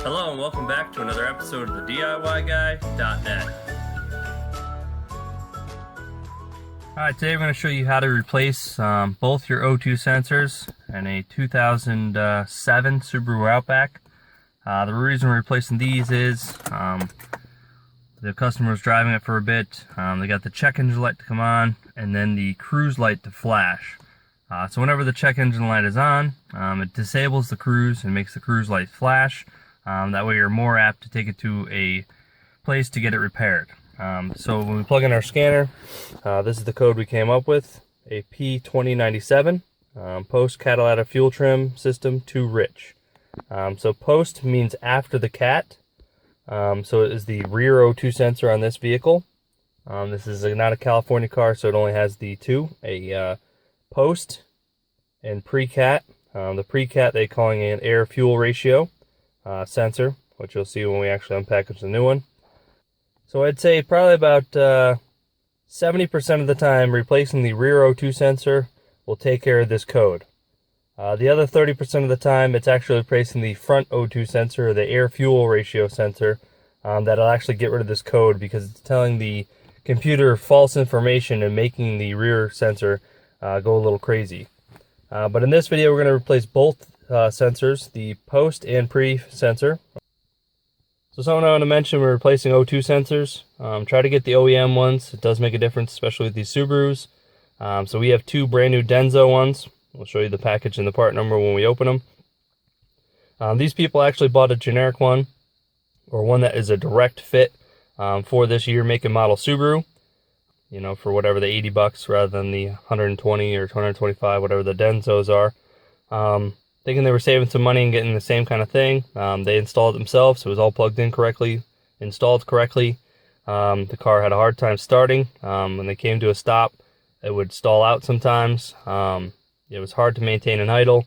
Hello and welcome back to another episode of the DIYguy.net. Alright, today we're going to show you how to replace both your O2 sensors in a 2007 Subaru Outback. The reason we're replacing these is the customer was driving it for a bit. They got the check engine light to come on and then the cruise light to flash. So whenever the check engine light is on, it disables the cruise and makes the cruise light flash. That way you're more apt to take it to a place to get it repaired. So when we plug in our scanner, this is the code we came up with, a P2097, post catalytic fuel trim system to rich. So post means after the cat, so it is the rear O2 sensor on this vehicle. This is not a California car, so it only has the two, a post and pre-cat. The pre-cat they're calling an air-fuel ratio sensor, which you'll see when we actually unpackage the new one. So I'd say probably about 70% of the time replacing the rear O2 sensor will take care of this code. The other 30% of the time it's actually replacing the front O2 sensor, or the air-fuel ratio sensor, that'll actually get rid of this code because it's telling the computer false information and making the rear sensor go a little crazy. But in this video we're going to replace both sensors, the post and pre sensor. So something I want to mention, we're replacing O2 sensors. Try to get the OEM ones. It does make a difference, especially with these Subarus. So we have two brand new Denso ones. We'll show you the package and the part number when we open them. These people actually bought a generic one, or one that is a direct fit for this year make and model Subaru. You know, for whatever the 80 bucks rather than the 120 or 125, whatever the Densos are. Thinking they were saving some money and getting the same kind of thing. They installed it themselves, so it was all plugged in correctly, installed correctly. The car had a hard time starting. When they came to a stop, it would stall out sometimes. It was hard to maintain and idle.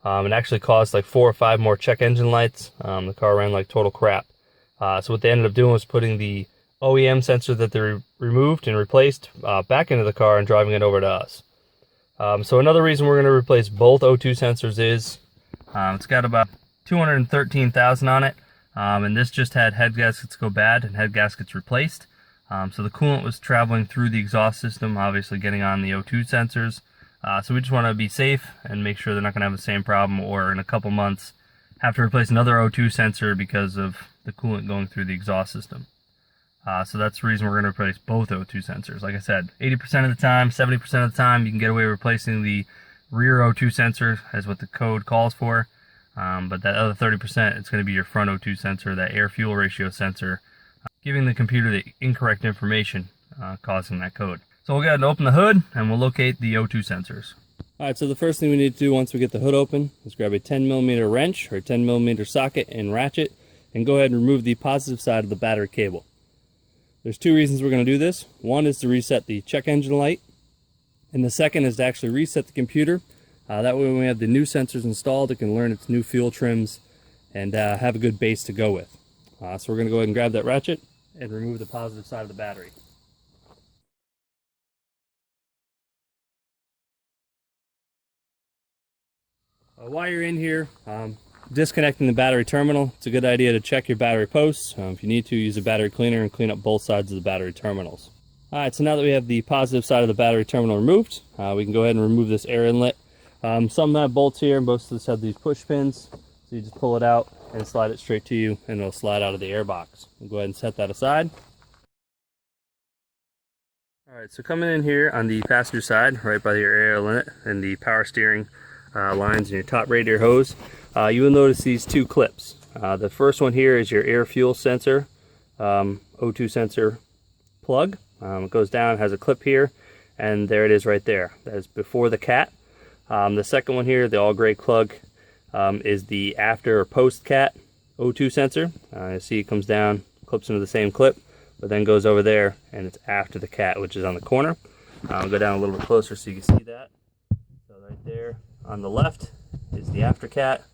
It actually caused like 4 or 5 more check engine lights. The car ran like total crap. So what they ended up doing was putting the OEM sensor that they removed and replaced back into the car and driving it over to us. So another reason we're going to replace both O2 sensors is it's got about 213,000 on it, and this just had head gaskets go bad and head gaskets replaced. So the coolant was traveling through the exhaust system, obviously getting on the O2 sensors. So we just want to be safe and make sure they're not going to have the same problem, or in a couple months have to replace another O2 sensor because of the coolant going through the exhaust system. So that's the reason we're going to replace both O2 sensors. Like I said, 80% of the time, 70% of the time, you can get away with replacing the rear O2 sensor, as what the code calls for. But that other 30%, it's going to be your front O2 sensor, that air-fuel ratio sensor, giving the computer the incorrect information, causing that code. So we'll go ahead and open the hood, and we'll locate the O2 sensors. Alright, so the first thing we need to do once we get the hood open is grab a 10mm wrench, or 10mm socket and ratchet, and go ahead and remove the positive side of the battery cable. There's two reasons we're going to do this. One is to reset the check engine light, and the second is to actually reset the computer. That way when we have the new sensors installed, it can learn its new fuel trims and have a good base to go with. So we're going to go ahead and grab that ratchet and remove the positive side of the battery. While you're in here, disconnecting the battery terminal, it's a good idea to check your battery posts. If you need to, use a battery cleaner and clean up both sides of the battery terminals. Alright, so now that we have the positive side of the battery terminal removed, we can go ahead and remove this air inlet. Some have bolts here, most of us have these push pins, so you just pull it out and slide it straight to you, and it'll slide out of the air box. We'll go ahead and set that aside. Alright, so coming in here on the passenger side, right by your air inlet and the power steering lines and your top radiator hose, you will notice these two clips. The first one here is your air fuel sensor, O2 sensor plug. It goes down, has a clip here, and there it is right there. That is before the cat. The second one here, the all gray plug, is the after or post cat O2 sensor. You see it comes down, clips into the same clip, but then goes over there, and it's after the cat, which is on the corner. I'll go down a little bit closer so you can see that. So right there on the left is the after cat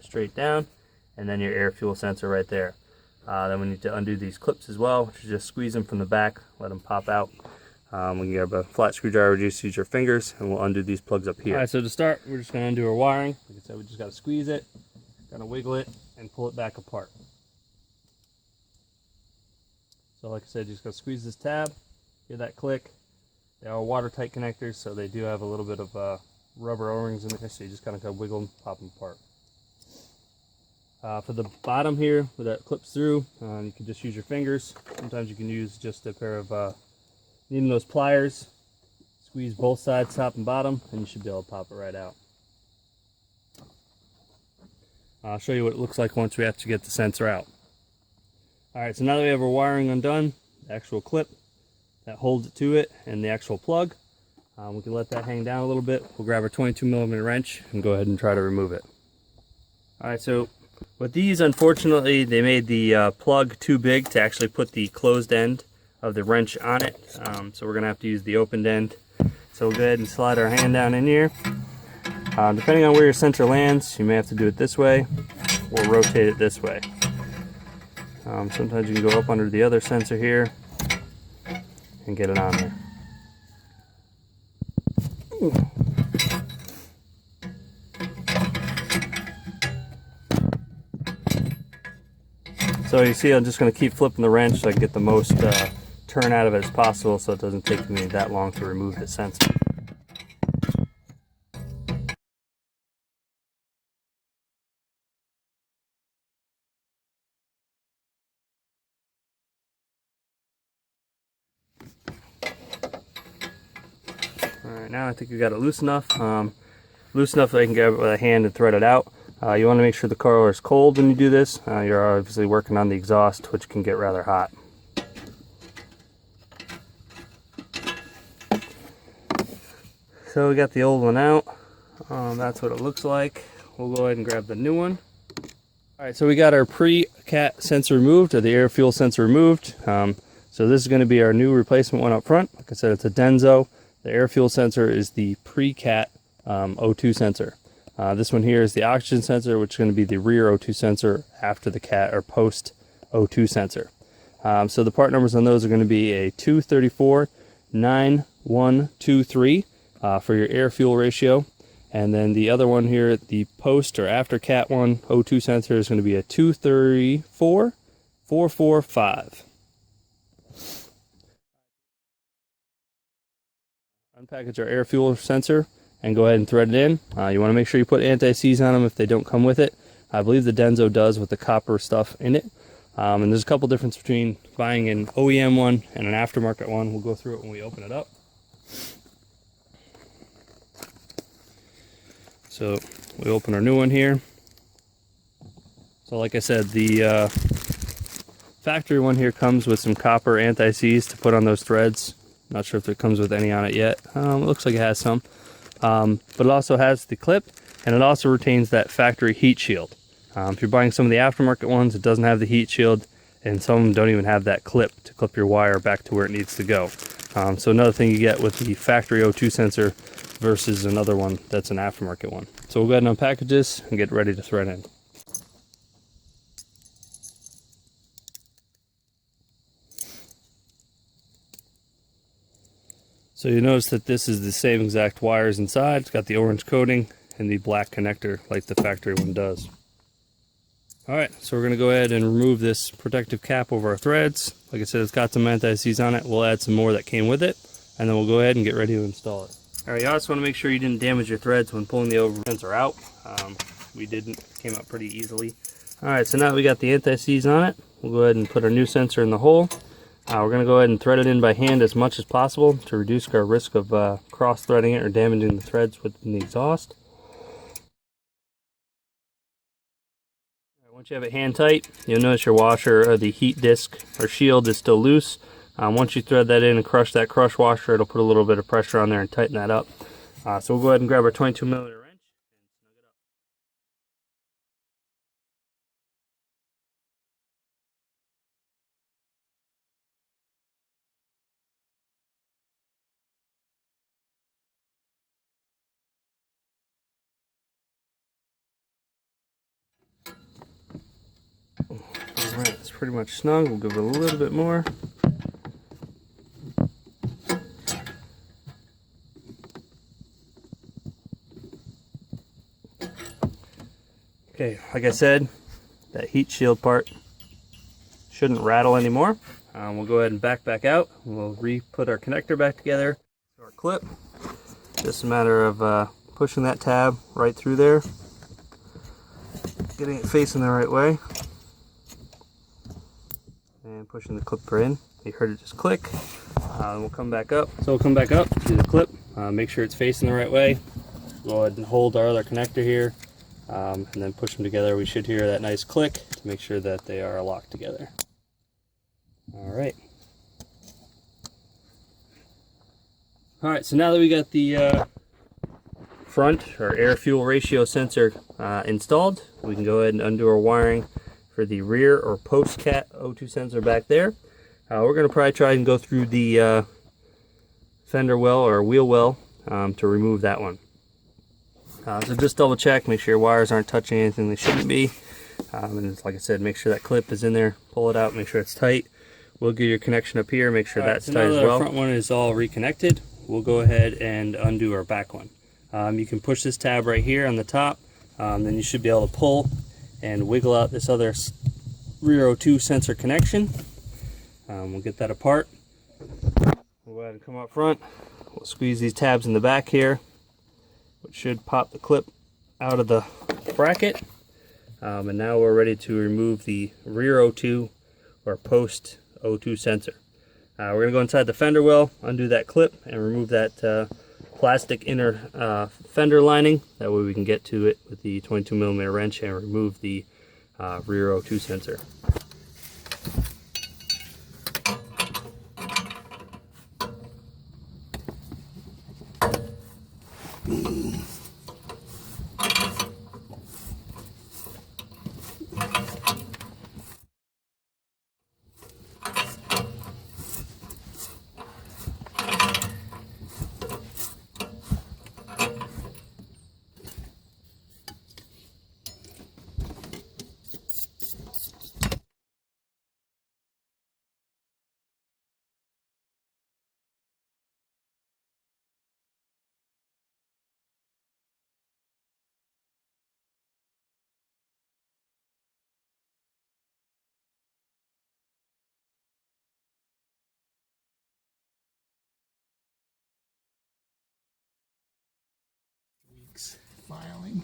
straight down, and then your air fuel sensor right there. Then we need to undo these clips as well, which is just squeeze them from the back, let them pop out. We can grab a flat screwdriver, just use your fingers, and we'll undo these plugs up here. Alright, so to start, we're just going to undo our wiring. Like I said, we just got to squeeze it, got to wiggle it, and pull it back apart. So like I said, you just gotta squeeze this tab, hear that click. They are watertight connectors, so they do have a little bit of rubber O-rings in there, so you just kind of gotta wiggle them, pop them apart. For the bottom here, where that clips through, you can just use your fingers. Sometimes you can use just a pair of needle nose pliers. Squeeze both sides, top and bottom, and you should be able to pop it right out. I'll show you what it looks like once we have to get the sensor out. Alright, so now that we have our wiring undone, the actual clip that holds it to it, and the actual plug, we can let that hang down a little bit. We'll grab our 22mm wrench and go ahead and try to remove it. Alright, so with these, unfortunately, they made the plug too big to actually put the closed end of the wrench on it. So we're going to have to use the opened end. So we'll go ahead and slide our hand down in here. Depending on where your sensor lands, you may have to do it this way or rotate it this way. Sometimes you can go up under the other sensor here and get it on there. So you see, I'm just going to keep flipping the wrench so I can get the most turn out of it as possible, so it doesn't take me that long to remove the sensor. Alright, now I think we got it loose enough. Loose enough that I can grab it with a hand and thread it out. You want to make sure the car is cold when you do this. You're obviously working on the exhaust, which can get rather hot. So we got the old one out. That's what it looks like. We'll go ahead and grab the new one. Alright, so we got our pre-cat sensor removed, or the air fuel sensor removed. So this is going to be our new replacement one up front. Like I said, it's a Denso. The air fuel sensor is the pre-cat O2 sensor. This one here is the oxygen sensor, which is going to be the rear O2 sensor after the cat or post O2 sensor. So the part numbers on those are going to be a 234-9123 for your air fuel ratio. And then the other one here, the post or after cat one O2 sensor, is going to be a 234-445. Unpackage our air fuel sensor and go ahead and thread it in. You want to make sure you put anti-seize on them if they don't come with it. I believe the Denso does with the copper stuff in it. And there's a couple differences between buying an OEM one and an aftermarket one. We'll go through it when we open it up. So we open our new one here. So like I said, the factory one here comes with some copper anti-seize to put on those threads. Not sure if it comes with any on it yet. It looks like it has some. But it also has the clip, and it also retains that factory heat shield. If you're buying some of the aftermarket ones, it doesn't have the heat shield, and some of them don't even have that clip to clip your wire back to where it needs to go. So another thing you get with the factory O2 sensor versus another one that's an aftermarket one. So we'll go ahead and unpackage this and get ready to thread in. So you notice that this is the same exact wires inside. It's got the orange coating and the black connector like the factory one does. Alright, so we're going to go ahead and remove this protective cap over our threads. Like I said, it's got some anti-seize on it. We'll add some more that came with it, and then we'll go ahead and get ready to install it. Alright, you also want to make sure you didn't damage your threads when pulling the over sensor out. We didn't. It came out pretty easily. Alright, so now we got the anti-seize on it. We'll go ahead and put our new sensor in the hole. We're going to go ahead and thread it in by hand as much as possible to reduce our risk of cross-threading it or damaging the threads within the exhaust. Once you have it hand tight, you'll notice your washer or the heat disc or shield is still loose. Once you thread that in and crush that crush washer, it'll put a little bit of pressure on there and tighten that up. So we'll go ahead and grab our 22mm wrench. Alright, it's pretty much snug. We'll give it a little bit more. Okay, like I said, that heat shield part shouldn't rattle anymore. We'll go ahead and back out. We'll re-put our connector back together. Our clip. Just a matter of pushing that tab right through there, getting it facing the right way, and pushing the clip in. You heard it just click. We'll come back up. So we'll come back up to the clip, make sure it's facing the right way. Go ahead and hold our other connector here, and then push them together. We should hear that nice click to make sure that they are locked together. Alright. Alright, so now that we got the front or air-fuel ratio sensor installed, we can go ahead and undo our wiring for the rear or post-cat O2 sensor back there. We're going to probably try and go through the fender well or wheel well to remove that one. So just double check, make sure your wires aren't touching anything they shouldn't be. And like I said, make sure that clip is in there, pull it out, make sure it's tight. We'll get your connection up here, make sure that's tight as well. Our front one is all reconnected. We'll go ahead and undo our back one. You can push this tab right here on the top, then you should be able to pull and wiggle out this other rear O2 sensor connection. We'll get that apart. We'll go ahead and come up front. We'll squeeze these tabs in the back here, which should pop the clip out of the bracket. And now we're ready to remove the rear O2 or post O2 sensor. We're going to go inside the fender well, undo that clip, and remove that plastic inner fender lining. That way we can get to it with the 22mm wrench and remove the rear O2 sensor. Filing.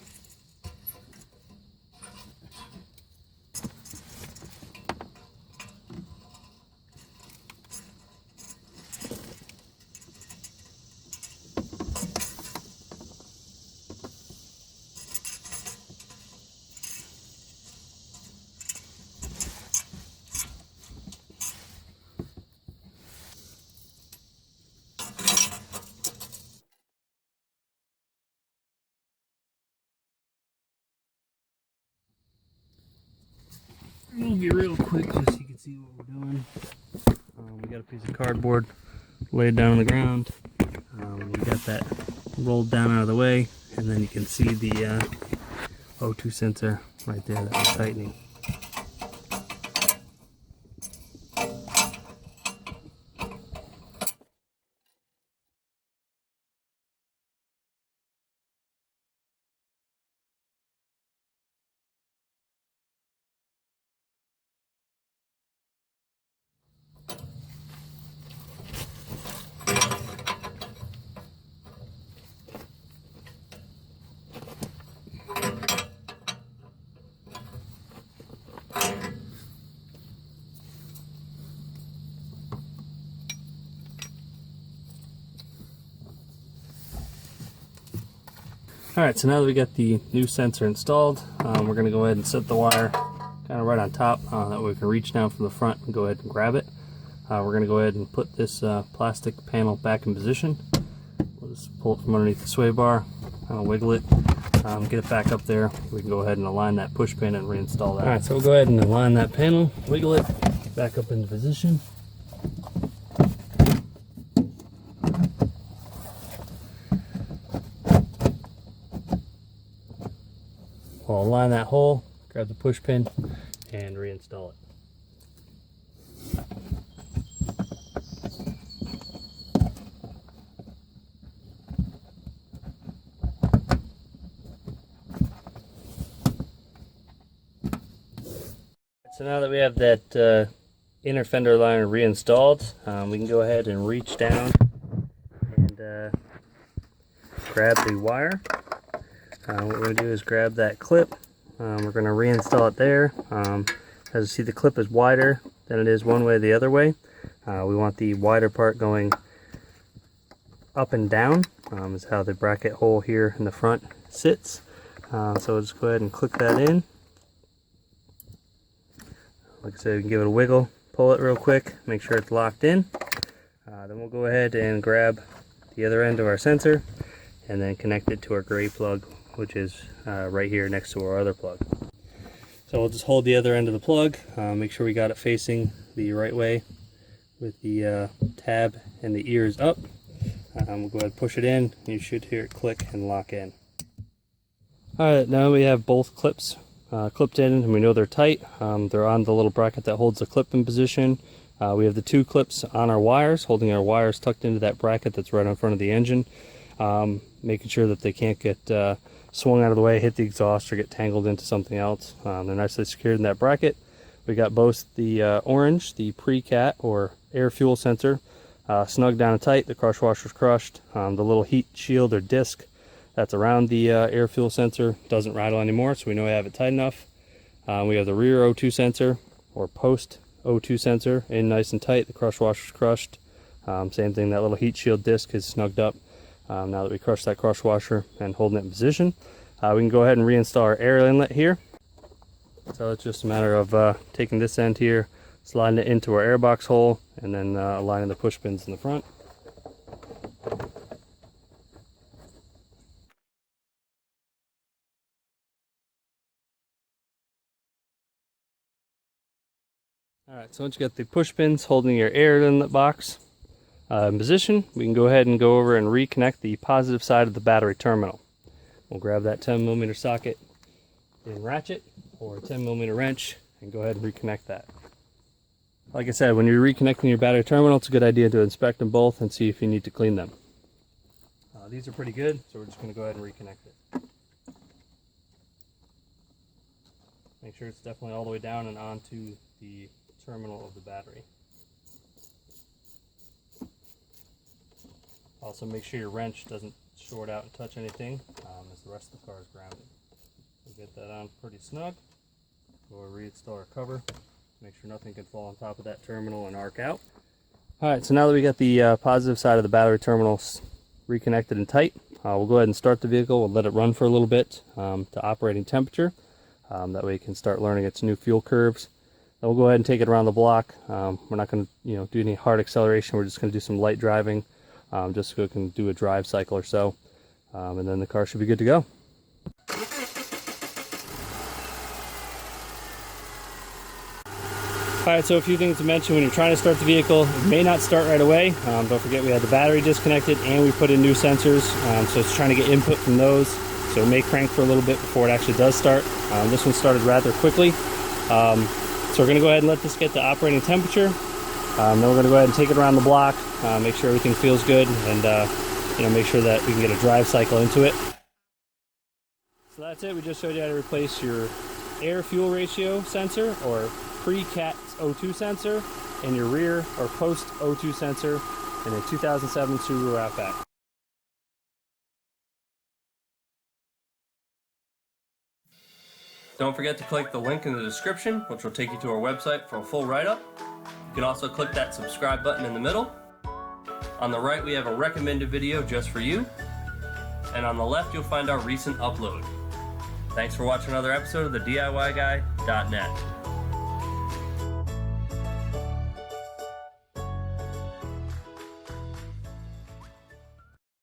We'll be real quick just so you can see what we're doing. We got a piece of cardboard laid down on the ground. We got that rolled down out of the way, and then you can see the O2 sensor right there that we're tightening. Alright, so now that we got the new sensor installed, we're going to go ahead and set the wire kind of right on top. That way we can reach down from the front and go ahead and grab it. We're going to go ahead and put this plastic panel back in position. We'll just pull it from underneath the sway bar, kind of wiggle it, get it back up there. We can go ahead and align that push pin and reinstall that. Alright, so we'll go ahead and align that panel, wiggle it, back up into position. We'll align that hole, grab the push pin, and reinstall it. So now that we have that inner fender liner reinstalled, we can go ahead and reach down and grab the wire. What we're going to do is grab that clip. We're going to reinstall it there. As you see, the clip is wider than it is one way or the other way. We want the wider part going up and down, is how the bracket hole here in the front sits. So we'll just go ahead and click that in. Like I said, you can give it a wiggle, pull it real quick, make sure it's locked in. Then we'll go ahead and grab the other end of our sensor and then connect it to our gray plug, which is right here next to our other plug. So we'll just hold the other end of the plug, make sure we got it facing the right way with the tab and the ears up. We'll go ahead and push it in. You should hear it click and lock in. Alright, now we have both clips clipped in and we know they're tight. They're on the little bracket that holds the clip in position. We have the two clips on our wires, holding our wires tucked into that bracket that's right in front of the engine, making sure that they can't get swung out of the way, hit the exhaust, or get tangled into something else. They're nicely secured in that bracket. We got both the orange, the pre-cat or air fuel sensor, snug down and tight. The crush washer's crushed. The little heat shield or disc that's around the air fuel sensor doesn't rattle anymore, so we know we have it tight enough. We have the rear O2 sensor or post O2 sensor in nice and tight. The crush washer's crushed. Same thing, that little heat shield disc is snugged up. Now that we crushed that crush washer and holding it in position, we can go ahead and reinstall our air inlet here. So it's just a matter of taking this end here, sliding it into our airbox hole, and then aligning the push pins in the front. Alright, so once you get the push pins holding your air inlet box in position, we can go ahead and go over and reconnect the positive side of the battery terminal. We'll grab that 10mm socket and ratchet or a 10mm wrench and go ahead and reconnect that. Like I said, when you're reconnecting your battery terminal, it's a good idea to inspect them both and see if you need to clean them. These are pretty good, so we're just going to go ahead and reconnect it. Make sure it's definitely all the way down and onto the terminal of the battery. Also make sure your wrench doesn't short out and touch anything as the rest of the car is grounded. We'll get that on pretty snug. We'll reinstall our cover. Make sure nothing can fall on top of that terminal and arc out. Alright, so now that we got the positive side of the battery terminals reconnected and tight, we'll go ahead and start the vehicle. We'll let it run for a little bit to operating temperature. That way it can start learning its new fuel curves. Then we'll go ahead and take it around the block. We're not going to do any hard acceleration. We're just going to do some light driving, just so it can do a drive cycle or so. And then the car should be good to go. Alright, so a few things to mention when you're trying to start the vehicle. It may not start right away. Don't forget we had the battery disconnected and we put in new sensors. So it's trying to get input from those. So it may crank for a little bit before it actually does start. This one started rather quickly. So we're going to go ahead and let this get to operating temperature. Then we're going to go ahead and take it around the block, make sure everything feels good, and make sure that we can get a drive cycle into it. So that's it. We just showed you how to replace your air fuel ratio sensor or pre-cat O2 sensor and your rear or post O2 sensor in a 2007 Subaru Outback. Don't forget to click the link in the description, which will take you to our website for a full write-up. You can also click that subscribe button in the middle. On the right, we have a recommended video just for you. And on the left, you'll find our recent upload. Thanks for watching another episode of the DIYguy.net.